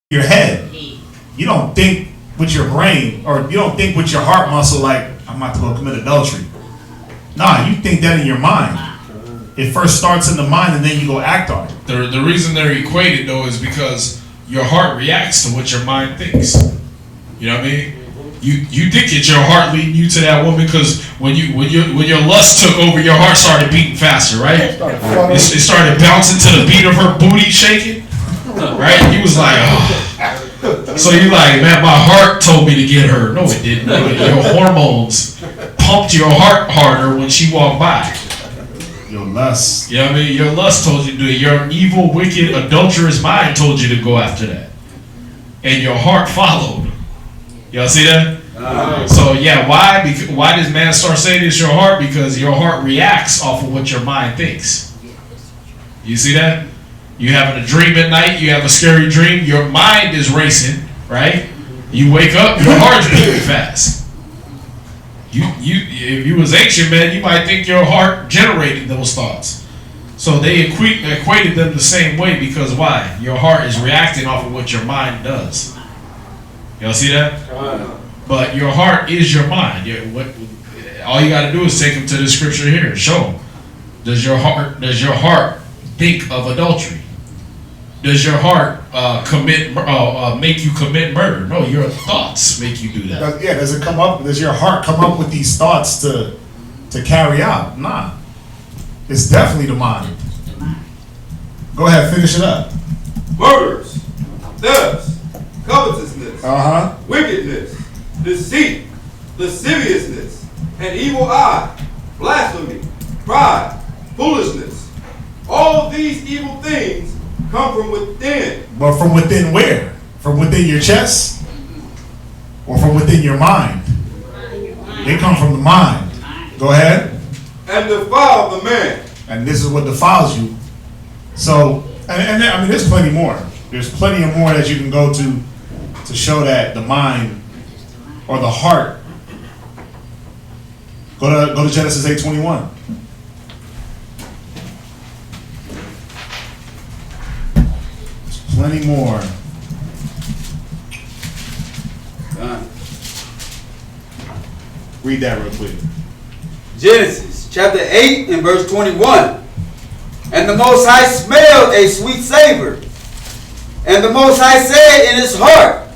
your head. You don't think with your brain, or you don't think with your heart muscle like, I'm about to go commit adultery. Nah, you think that in your mind. It first starts in the mind and then you go act on it. The reason they're equated though is because your heart reacts to what your mind thinks. You know what I mean? You think it's your heart leading you to that woman because when your lust took over, your heart started beating faster, right? It started bouncing to the beat of her booty shaking, right? He was like, oh. So you like, man, my heart told me to get her. No, it didn't. Your hormones pumped your heart harder when she walked by. Your lust. You know what I mean? Your lust told you to do it. Your evil, wicked, adulterous mind told you to go after that. And your heart followed. Y'all see that? So yeah, why does man start saying it's your heart? Because your heart reacts off of what your mind thinks. You see that? You having a dream at night, you have a scary dream, your mind is racing, right? You wake up, your heart's beating fast. If you was ancient, man, you might think your heart generated those thoughts. So they equated them the same way because why? Your heart is reacting off of what your mind does. Y'all see that? But your heart is your mind. All you got to do is take them to the scripture here and show them. Does your heart think of adultery? Does your heart make you commit murder? No, your thoughts make you do that. Yeah, does your heart come up with these thoughts to carry out? Nah. It's definitely the mind. Go ahead, finish it up. Murders, thefts, covetousness, wickedness, deceit, lasciviousness, an evil eye, blasphemy, pride, foolishness. All these evil things come from within. But from within where? From within your chest? Or from within your mind? They come from the mind. Go ahead. And defile the man. And this is what defiles you. So, and I mean, there's plenty more. There's plenty of more that you can go to show that the mind or the heart. Go to Genesis 8:21. There's plenty more. Read that real quick. Genesis chapter 8 and verse 21. And the Most High smelled a sweet savor. And the Most High said in his heart,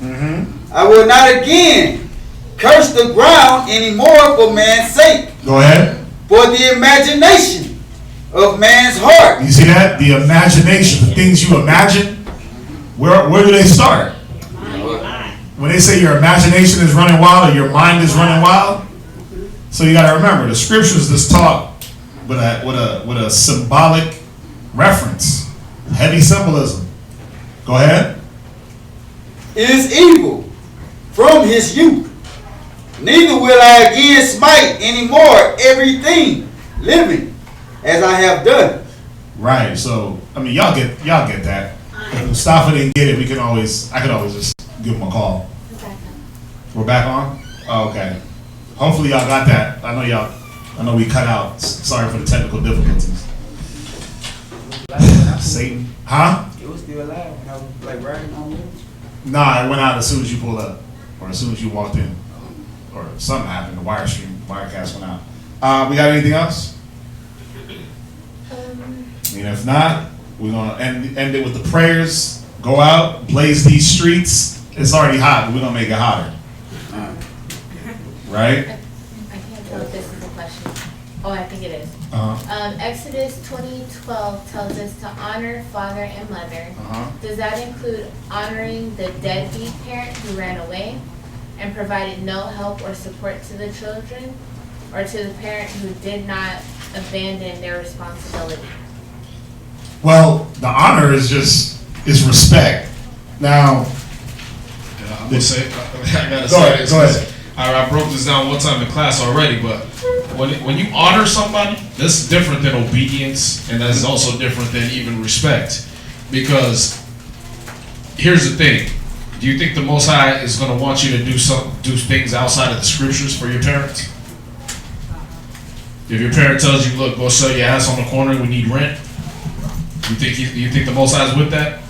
I will not again curse the ground anymore for man's sake. Go ahead. For the imagination of man's heart. You see that? The imagination, the things you imagine, where do they start? When they say your imagination is running wild or your mind is running wild, so you got to remember the scriptures just talk with a symbolic reference, heavy symbolism. Go ahead. It is evil from his youth. Neither will I again smite anymore everything living as I have done. Right. So I mean, y'all get that. If Mustafa didn't get it, I could always just give him a call. We're back on? Oh, okay. Hopefully y'all got that. I know we cut out. Sorry for the technical difficulties. Satan. Huh? It was still alive when I was like riding on it. Nah, it went out as soon as you pulled up. Or as soon as you walked in. Or something happened. The wirecast went out. We got anything else? I mean, if not, we're going to end it with the prayers. Go out, blaze these streets. It's already hot, but we're going to make it hotter. Right? I can't tell if this is a question. Oh, I think it is. Exodus 20:12 tells us to honor father and mother. Does that include honoring the deadbeat parent who ran away and provided no help or support to the children, or to the parent who did not abandon their responsibility? Well, the honor is respect. Now, I gotta say this. Go ahead. I broke this down one time in class already, but when you honor somebody, that's different than obedience, and that's also different than even respect. Because here's the thing: do you think the Most High is going to want you to do things outside of the scriptures for your parents? If your parent tells you, "Look, go sell your ass on the corner, we need rent," you think the Most High is with that?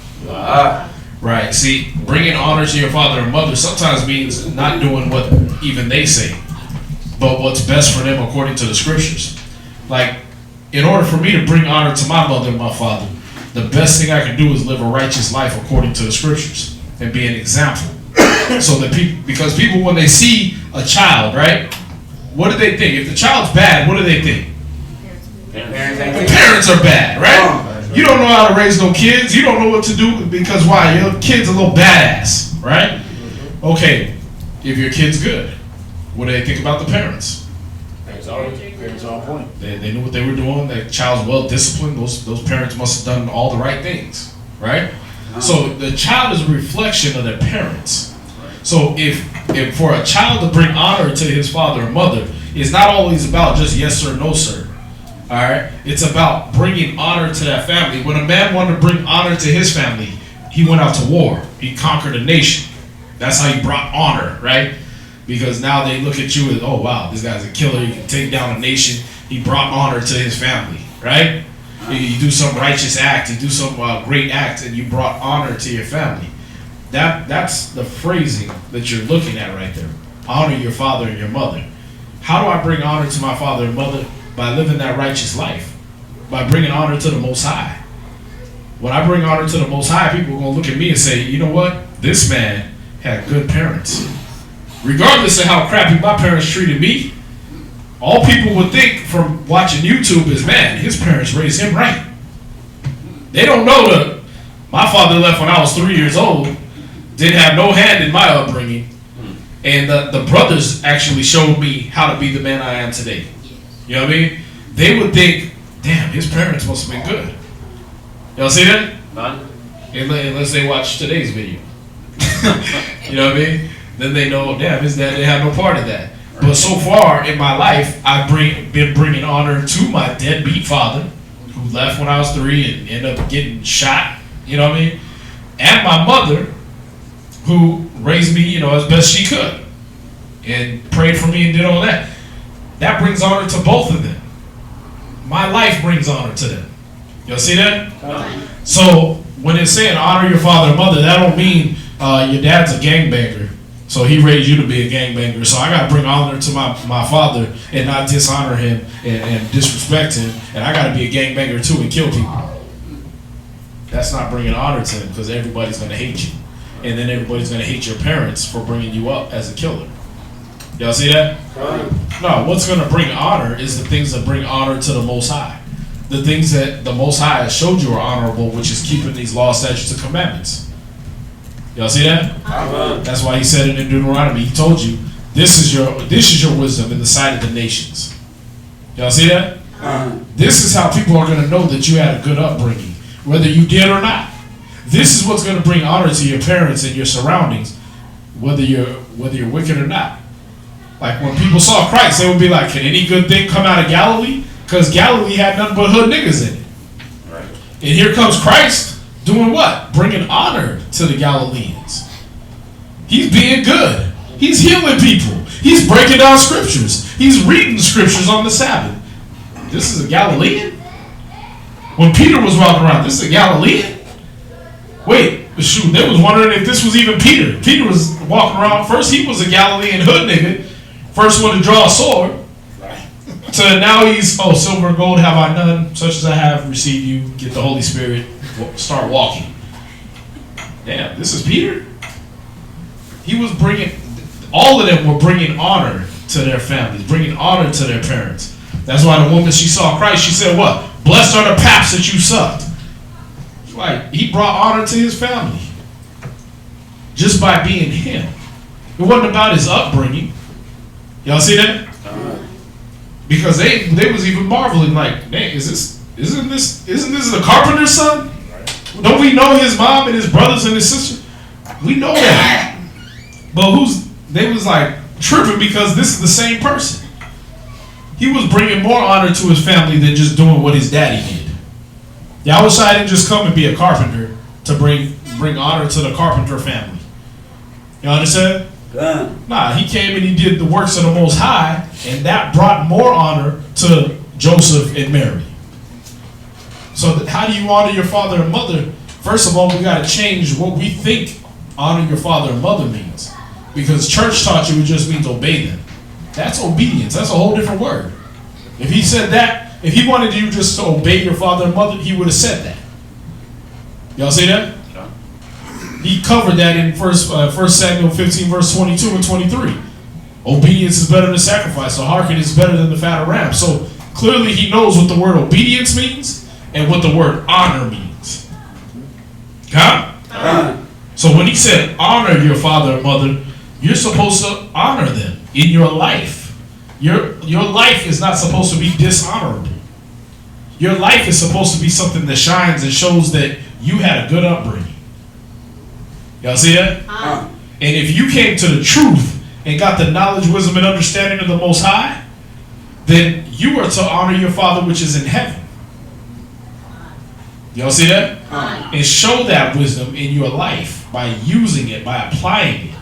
Right. See, bringing honor to your father and mother sometimes means not doing what even they say, but what's best for them according to the scriptures. Like, in order for me to bring honor to my mother and my father, the best thing I can do is live a righteous life according to the scriptures and be an example. So that because people, when they see a child, right, what do they think? If the child's bad, what do they think? The parents are bad, right? You don't know how to raise no kids. You don't know what to do because why? Your kid's a little badass, right? Okay, if your kid's good, what do they think about the parents? Parents are on point. They knew what they were doing. The child's well disciplined. Those parents must have done all the right things, right? So the child is a reflection of their parents. So if for a child to bring honor to his father or mother, it's not always about just yes sir, no sir. All right, it's about bringing honor to that family. When a man wanted to bring honor to his family, he went out to war. He conquered a nation. That's how he brought honor, right? Because now they look at you as, oh wow, this guy's a killer. He can take down a nation. He brought honor to his family, right? You do some righteous act, you do some great act, and you brought honor to your family. That's the phrasing that you're looking at right there. Honor your father and your mother. How do I bring honor to my father and mother? By living that righteous life. By bringing honor to the Most High. When I bring honor to the Most High, people are going to look at me and say, you know what? This man had good parents. Regardless of how crappy my parents treated me, all people would think from watching YouTube is, man, his parents raised him right. They don't know that my father left when I was 3 years old, didn't have no hand in my upbringing, and the brothers actually showed me how to be the man I am today. You know what I mean? They would think, damn, his parents must have been good. Y'all see that? Unless they watch today's video. You know what I mean? Then they know, damn, his dad didn't have no part of that. But so far in my life, I've been bringing honor to my deadbeat father, who left when I was 3 and ended up getting shot. You know what I mean? And my mother, who raised me, as best she could, and prayed for me and did all that. That brings honor to both of them. My life brings honor to them. Y'all see that? So when it's saying honor your father and mother, that don't mean your dad's a gangbanger, so he raised you to be a gangbanger. So I got to bring honor to my father and not dishonor him and disrespect him. And I got to be a gangbanger too and kill people. That's not bringing honor to him, because everybody's going to hate you. And then everybody's going to hate your parents for bringing you up as a killer. Y'all see that? No, what's going to bring honor is the things that bring honor to the Most High. The things that the Most High has showed you are honorable, which is keeping these laws, statutes, and commandments. Y'all see that? That's why he said it in Deuteronomy. He told you, this is your wisdom in the sight of the nations. Y'all see that? This is how people are going to know that you had a good upbringing, whether you did or not. This is what's going to bring honor to your parents and your surroundings, whether you're wicked or not. Like when people saw Christ, they would be like, can any good thing come out of Galilee? Because Galilee had nothing but hood niggas in it. Right. And here comes Christ doing what? Bringing honor to the Galileans. He's being good. He's healing people. He's breaking down scriptures. He's reading scriptures on the Sabbath. This is a Galilean? When Peter was walking around, this is a Galilean? Wait, shoot, they was wondering if this was even Peter. Peter was walking around. First, he was a Galilean hood nigga. First one to draw a sword. So now he's, silver and gold have I none, such as I have received you. Get the Holy Spirit, start walking. Damn, this is Peter? He was all of them were bringing honor to their families, bringing honor to their parents. That's why the woman, she saw Christ, she said what? Blessed are the paps that you sucked. Right, he brought honor to his family. Just by being him. It wasn't about his upbringing. Y'all see that? Because they was even marveling, like, man, isn't this the carpenter's son? Don't we know his mom and his brothers and his sister? We know that. But they was like tripping because this is the same person. He was bringing more honor to his family than just doing what his daddy did. Yahushua didn't just come and be a carpenter to bring honor to the carpenter family. You understand? Nah, he came and he did the works of the Most High, and that brought more honor to Joseph and Mary. So how do you honor your father and mother First of all, we got to change what we think honor your father and mother means. Because church taught you it just means obey them. That's obedience. That's a whole different word. If he said that, if he wanted you just to obey your father and mother, he would have said that. Y'all see that? Yeah. He covered that in 1 Samuel 15, verse 22 and 23. Obedience is better than sacrifice, so hearken is better than the fat of ram. So clearly he knows what the word obedience means and what the word honor means. Huh? So when he said honor your father and mother, you're supposed to honor them in your life. Your life is not supposed to be dishonorable. Your life is supposed to be something that shines and shows that you had a good upbringing. Y'all see that? And if you came to the truth and got the knowledge, wisdom, and understanding of the Most High, then you are to honor your Father which is in heaven. Y'all see that? And show that wisdom in your life by using it, by applying it.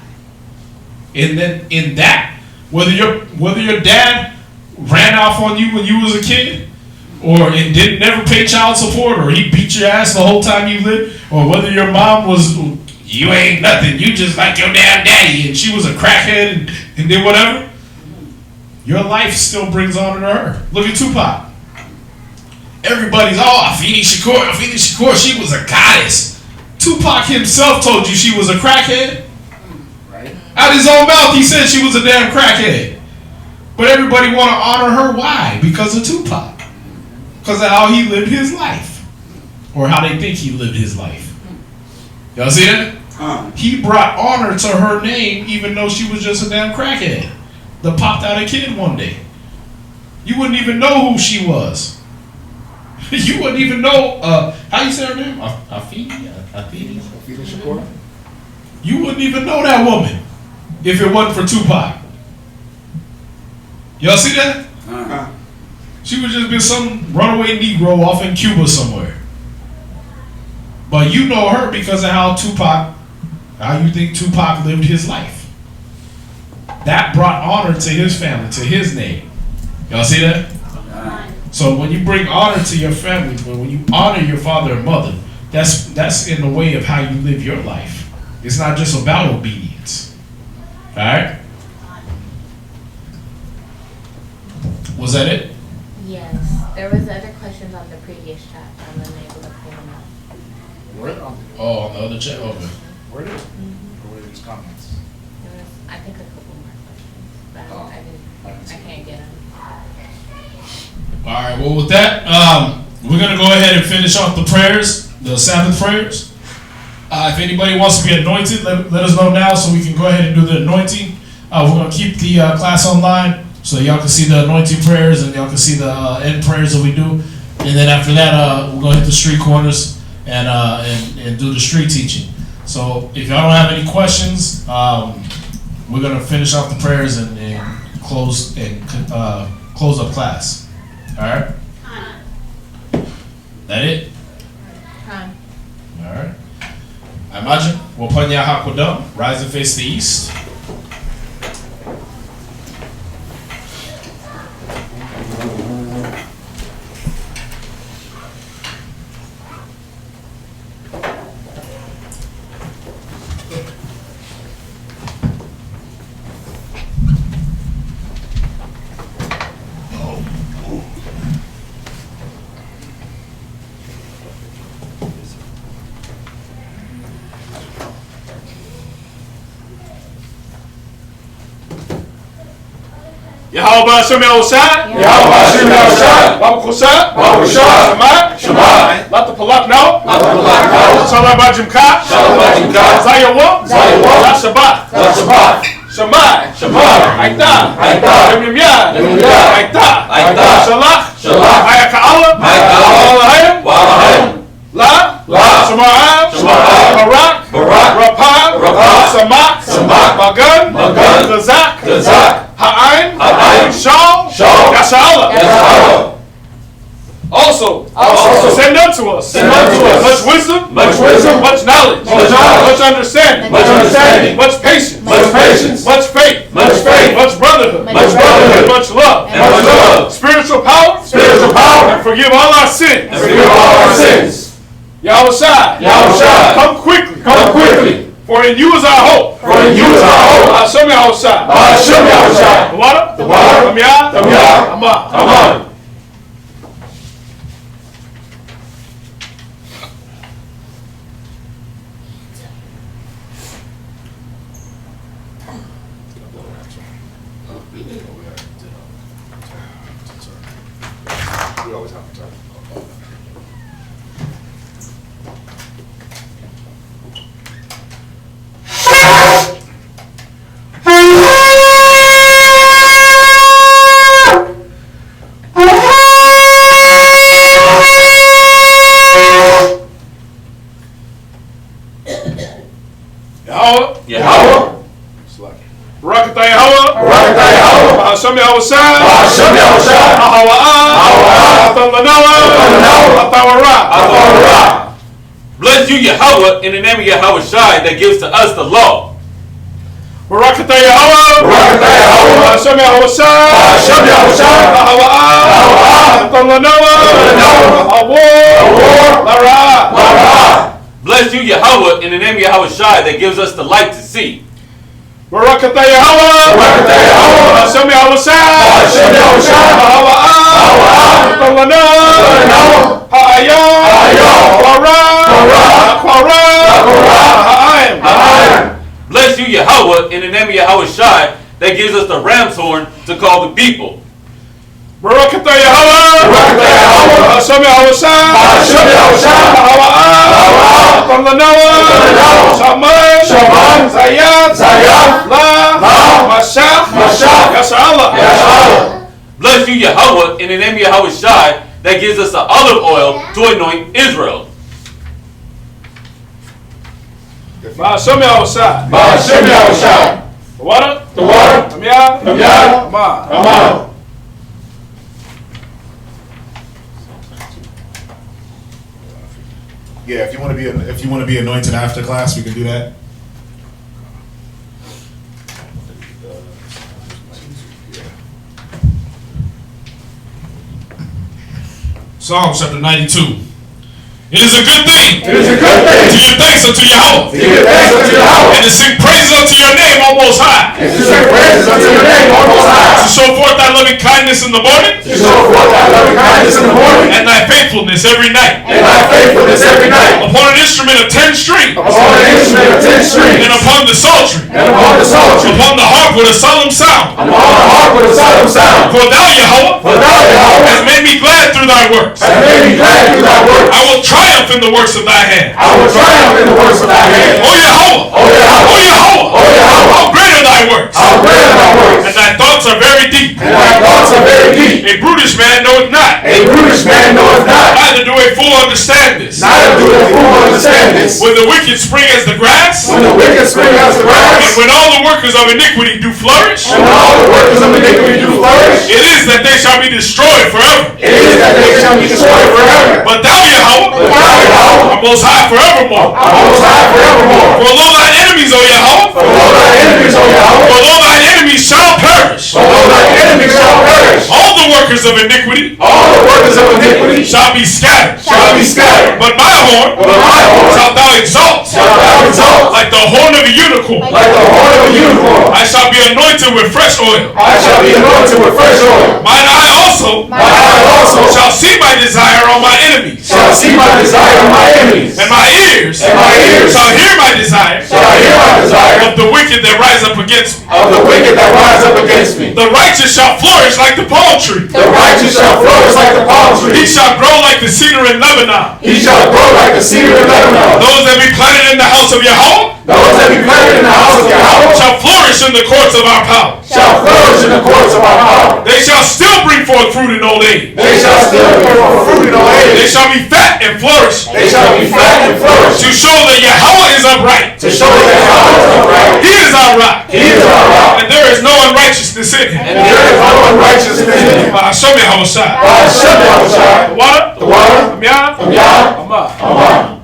And then in that, whether your dad ran off on you when you was a kid, or it didn't never pay child support, or he beat your ass the whole time you lived, or whether your mom was, you ain't nothing, you just like your damn daddy, and she was a crackhead and did whatever, your life still brings honor to her. Look at Tupac. Everybody's, Afeni Shakur, she was a goddess. Tupac himself told you she was a crackhead. Right. Out his own mouth, he said she was a damn crackhead. But everybody want to honor her. Why? Because of Tupac. Because of how he lived his life. Or how they think he lived his life. Y'all see that? He brought honor to her name even though she was just a damn crackhead that popped out a kid one day. You wouldn't even know who she was. You wouldn't even know, how you say her name? Afeni Shakur? You wouldn't even know that woman if it wasn't for Tupac. Y'all see that? She would just be some runaway Negro off in Cuba somewhere. But you know her because of how you think Tupac lived his life. That brought honor to his family, to his name. Y'all see that? So when you bring honor to your family, when you honor your father and mother, that's in the way of how you live your life. It's not just about obedience. Alright? Was that it? Yes. There was other questions on the previous chat. I wasn't able to pull them up. Where? On the other chat? Okay. Where did? Or were these comments? There was, I think, a couple more questions, but I can't get them. All right, well, with that, we're going to go ahead and finish off the prayers, the Sabbath prayers. If anybody wants to be anointed, let us know now so we can go ahead and do the anointing. We're going to keep the class online so y'all can see the anointing prayers and y'all can see the end prayers that we do. And then after that, we're going to hit the street corners and do the street teaching. So if y'all don't have any questions, we're going to finish off the prayers and close up class. Alright? That it? Alright. I imagine we'll put your hakodam, rise and face the east. Yahweh Hashem Yahushua, Yahweh Hashem Yahushua, Baruch Baruch Shema, let the Palak know, Shalom Bajimka, Zayawah, Shabbat, Shema, Aita, Yemimya, Aita, Shalach, Ayaka'ala, La, Shema'am, Barak, Rapam, Samak, Magan, Gazak, Ha'ain, Shal, Yashala. Also send unto us much wisdom, much knowledge, much understanding, much patience, much faith, much brotherhood, and much love, spiritual power, and forgive all our sins. Yahushua. Yahushua. Come quickly. Come quickly. For in you is our hope. For in you is our hope. Hashem Yahushua. Hashem Yahushua. The water. The water. Tamiyah. Tamiyah. Ama. Amen. We always have to turn. Yahweh. Yahweh. Barakatah Yahweh. Barakatah Yahweh. Hashem Yahushua. Hashem Yahushua. Ahawa'ah. Atawara. Bless you, Yahweh, in the name of Yahweh Shai that gives to us the law. Barakatah Yahweh. Barakatah Yahweh. Hashem Yahushua. Hashem Yahushua. Ahawa'ah. Lara. Bless you, Yahweh, in the name of Yahweh Shai that gives us the light to see. Barakatah Yahweh. Barakatah Yahweh. Hashem Yahushua. Hashem Yahushua. Bless you, Yahweh, in the name of Yahweh Shai that gives us the ram's horn to call the people. Barakatah Yahweh. Barakatah Yahweh. Hashem Yahushua. Hashem Yahushua. Shaman. Shaman. Zayat. Zayat. La. Mashach. Mashach. Yashallah. Yashallah. Bless you, Yahweh, in the name of Yahweh Shai that gives us the olive oil to anoint Israel. Hashem Yahushua. Hashem Yahushua. The water. The water. Tamiyah. Tamiyah. Ama. Amen. Yeah, if you want to be anointed after class, we can do that. Psalm chapter 92. It is a good thing. It is a good thing. To give thanks unto Yahweh. To give thanks unto Yahweh. And to sing praises unto your name, O Most High. And to sing praises unto your name, O Most High. To show forth thy loving kindness in the morning. To show forth thy loving kindness in the morning. And thy faithfulness every night. And thy faithfulness every night. Upon an instrument of 10 strings. Upon an instrument of 10 strings. And upon the psaltery. And upon the psaltery. Upon the harp with a solemn sound. Upon the harp with a solemn sound. For thou, Yahweh, For thou, Yahweh, hast made me glad through thy works. hast made me glad through thy works. I will triumph in the works of thy hand. I will triumph in the works of thy hand. O Yahweh! O Yahweh! O Yahweh! O Yahweh! How great are thy works! How great are thy works! And thy thoughts are very deep. And thy thoughts are very deep. A brutish man knoweth not. A brutish man knoweth not. Neither do a fool understand this. Neither do a fool understand this. When the wicked spring as the grass, When the wicked spring as the and grass, when all the workers of iniquity do flourish, and when all the workers of iniquity do flourish, it is that they shall be destroyed forever. it is that they shall be destroyed forever. But thou, Yahweh, But thou, Yahweh, art most high forevermore. art most high forevermore. For lo thine enemies, O Yahweh, For lo thy enemies, O Yahweh, for lo thine enemies shall perish. for lo thy enemies shall perish. All the workers of iniquity All the workers of iniquity shall be scattered. shall be scattered. But my horn But my horn shalt thou exalt, shalt thou exalt, like the horn of a unicorn. like the horn of a unicorn. I shall be anointed with fresh oil. I shall be anointed with fresh oil. Mine eye also My eye also shall see my desire on my enemies, shall see my desire of my enemies. and my ears And my ears shall hear my desire shall hear my desire of the wicked that rise up against me. of the wicked that rise up against me. The righteous shall flourish like the palm tree. The righteous shall flourish like the palm He tree. shall grow like the cedar in Lebanon. He shall grow like the cedar in Lebanon. Those that be planted in the house of Yahweh Those that be planted in the house of Yahweh shall flourish in the courts of our power. shall flourish in the courts of our power. They shall still bring forth fruit in old age. They shall still bear fruit in old They age. shall be fat and flourish, They shall be fat and flourish. to show that Yahweh is upright. To show that Yahweh is upright. He is our rock, He is our rock. and there is no unrighteousness in him. And there is no unrighteousness in him. Show me how it's shot. Hashem Yahushua. The water, The water. Tamiyah, From Yah. Ama. Amen.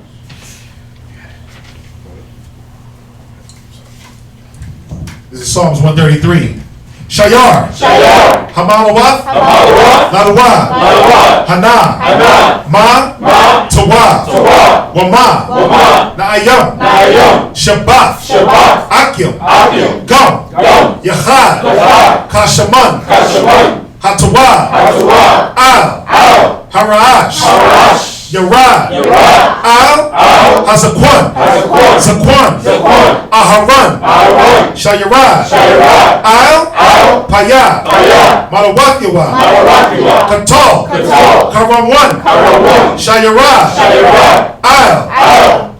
This is Psalms 133. Shayar. Shayar. Hamalawa. Hamalawa. Ladawa. Ladawa. Hana. Hana. Ma. Ma. Tawa. Tawa. Wama. Wama. Naayam. Naayam. Shabbat. Shabbat. Akim. Akim. Gum. Gum. Yachad. Yachad. Kashaman. Kashaman. Hatawa. Hatawa. Al. Al. Haraash. Harash. Yarad. Yarad. Al. Al. Hazakwan. Hazakwan. Zakwan. Zakwan. Aharan. Aharon. Shayarad. Shayarad. Al. Al. Paya. Paya. Malawakiwa. Malawakiwa. Katal. Katal. Karamwan. Karamwan. Shayarad. Shayarad. Al. Al.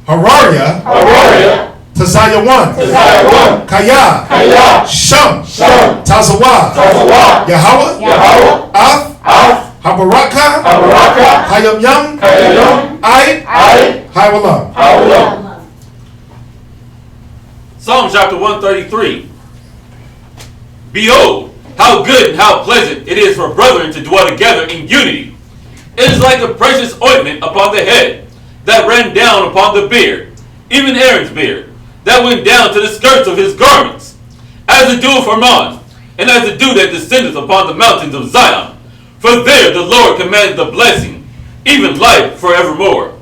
Hararia. Hararia. Tazayawan. Tazayawan. Kaya. Kaya. Sham. Sham. Tazawa. Tazawa. Yahweh. Yahweh. Af. Af. Habaraka. Habaraka. Hayam. Kayayam. Ai. Ai. Hawalam. Hawlam. Psalm chapter 133. Behold, how good and how pleasant it is for brethren to dwell together in unity. It is like a precious ointment upon the head, that ran down upon the beard, even Aaron's beard, that went down to the skirts of his garments, as the dew of Hermon, and as the dew that descendeth upon the mountains of Zion. For there the Lord commanded the blessing, even life forevermore.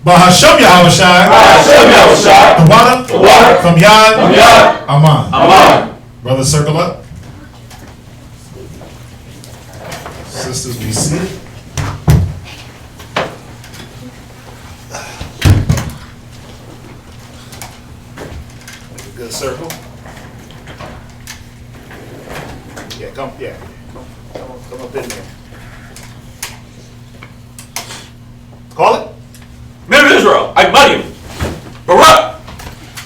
Bahasham Yahushai. Bahasham Yahushai. The water. From Yad. From Yad. Aman. Aman. Brother, circle up. Sisters, be seated. Good circle. Yeah, come up in there. Call it. Men of Israel, I mighty him. Barak!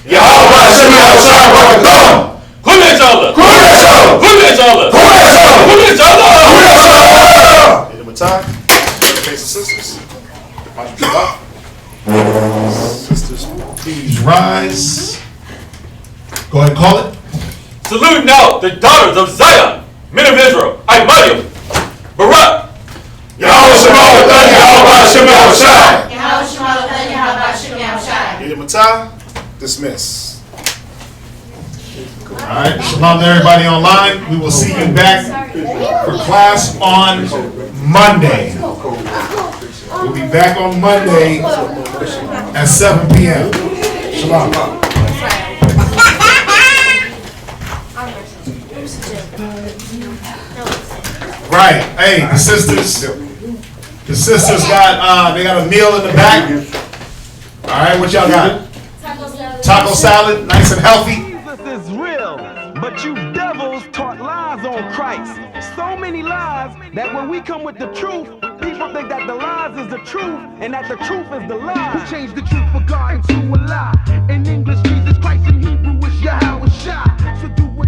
Yahweh Hashem Yahushai Barakah. Kudeshallah! Kudeshallah. Kudeshallah! Kudeshallah. Kudeshallah! Hit him with time. Face the sisters. Watch your back. Sisters, please rise. Go ahead and call it. Salute now the daughters of Zion, men of Israel, I mighty him. Barak! Yahweh Shema Yahweh Hashem Yahushai. Hit him with time. Dismiss. All right. Shalom to everybody online. We will see you back for class on Monday. We'll be back on Monday at 7 p.m. Shalom. Right. Hey, the sisters got they got a meal in the back. All right, what y'all got? Taco salad, nice and healthy. Jesus is real, but you devils taught lies on Christ. So many lies that when we come with the truth, people think that the lies is the truth and that the truth is the lie. Who changed the truth for God into a lie? In English, Jesus Christ, in Hebrew, is Yahweh Shai. So do what